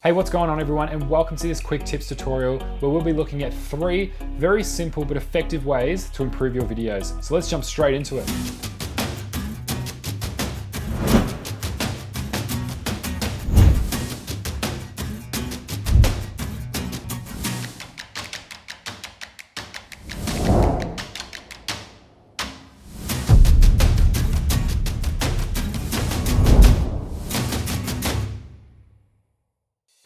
Hey, what's going on everyone, and welcome to this quick tips tutorial where we'll be looking at 3 very simple but effective ways to improve your videos. So let's jump straight into it.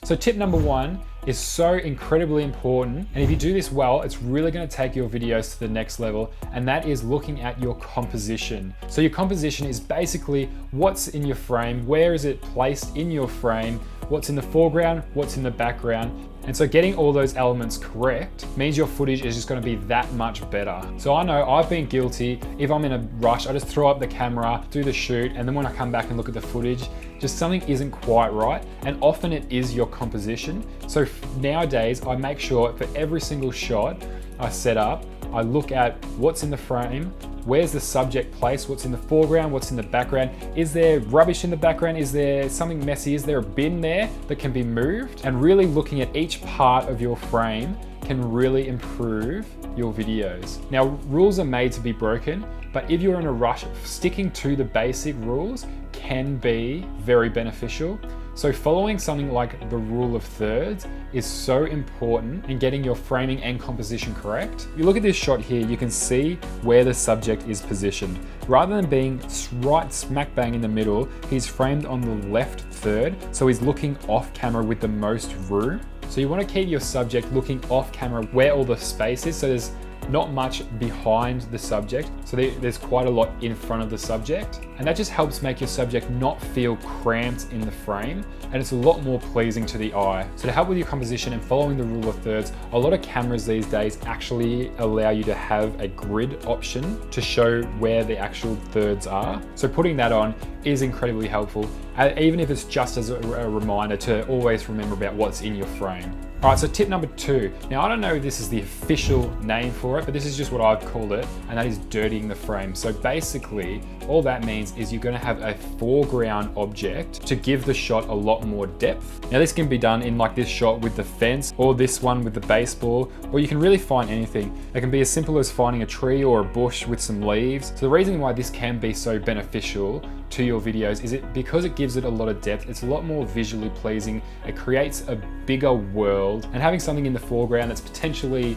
So tip number 1 is so incredibly important, and if you do this well, it's really going to take your videos to the next level, and that is looking at your composition. So your composition is basically what's in your frame, where is it placed in your frame, what's in the foreground, what's in the background. And so getting all those elements correct means your footage is just going to be that much better. So I know I've been guilty. If I'm in a rush, I just throw up the camera, do the shoot, and then when I come back and look at the footage, just something isn't quite right. And often it is your composition. So nowadays I make sure for every single shot I set up, I look at what's in the frame, where's the subject placed, what's in the foreground, what's in the background, is there rubbish in the background, is there something messy, is there a bin there that can be moved? And really looking at each part of your frame can really improve your videos. Now, rules are made to be broken, but if you're in a rush, sticking to the basic rules can be very beneficial. So following something like the rule of thirds is so important in getting your framing and composition correct. If you look at this shot here, you can see where the subject is positioned. Rather than being right smack bang in the middle, he's framed on the left third, so he's looking off camera with the most room. So you want to keep your subject looking off camera where all the space is, so there's not much behind the subject, so there's quite a lot in front of the subject, and that just helps make your subject not feel cramped in the frame, and it's a lot more pleasing to the eye. So to help with your composition and following the rule of thirds, a lot of cameras these days actually allow you to have a grid option to show where the actual thirds are. So putting that on is incredibly helpful, even if it's just as a reminder to always remember about what's in your frame. All right, so tip number 2. Now, I don't know if this is the official name for it, but this is just what I've called it, and that is dirtying the frame. So basically, all that means is you're gonna have a foreground object to give the shot a lot more depth. Now, this can be done in like this shot with the fence, or this one with the baseball, or you can really find anything. It can be as simple as finding a tree or a bush with some leaves. So the reason why this can be so beneficial to your videos is because it gives it a lot of depth. It's a lot more visually pleasing. It creates a bigger world, and having something in the foreground that's potentially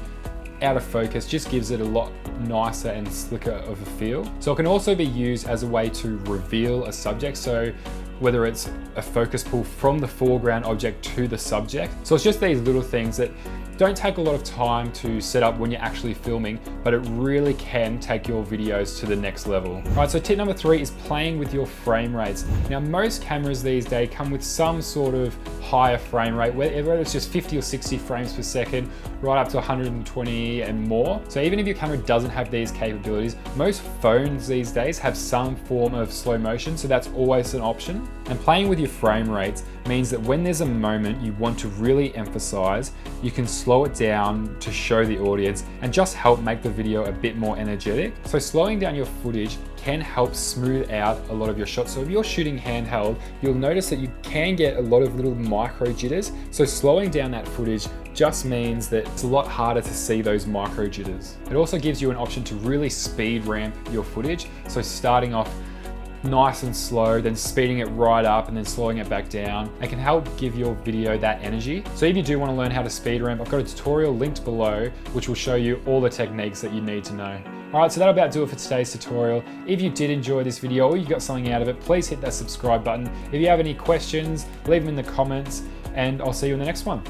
out of focus just gives it a lot nicer and slicker of a feel. So it can also be used as a way to reveal a subject. So whether it's a focus pull from the foreground object to the subject. So it's just these little things that don't take a lot of time to set up when you're actually filming, but it really can take your videos to the next level. All right, so tip number 3 is playing with your frame rates. Now, most cameras these days come with some sort of higher frame rate, whether it's just 50 or 60 frames per second, right up to 120 and more. So even if your camera doesn't have these capabilities, most phones these days have some form of slow motion, so that's always an option. And playing with your frame rates means that when there's a moment you want to really emphasize, you can slow it down to show the audience and just help make the video a bit more energetic. So slowing down your footage can help smooth out a lot of your shots. So if you're shooting handheld, you'll notice that you can get a lot of little micro jitters. So slowing down that footage just means that it's a lot harder to see those micro jitters. It also gives you an option to really speed ramp your footage. So starting off nice and slow, then speeding it right up and then slowing it back down. It can help give your video that energy. So if you do want to learn how to speed ramp, I've got a tutorial linked below which will show you all the techniques that you need to know. All right, so that'll about do it for today's tutorial. If you did enjoy this video or you got something out of it, please hit that subscribe button. If you have any questions, leave them in the comments, and I'll see you in the next one.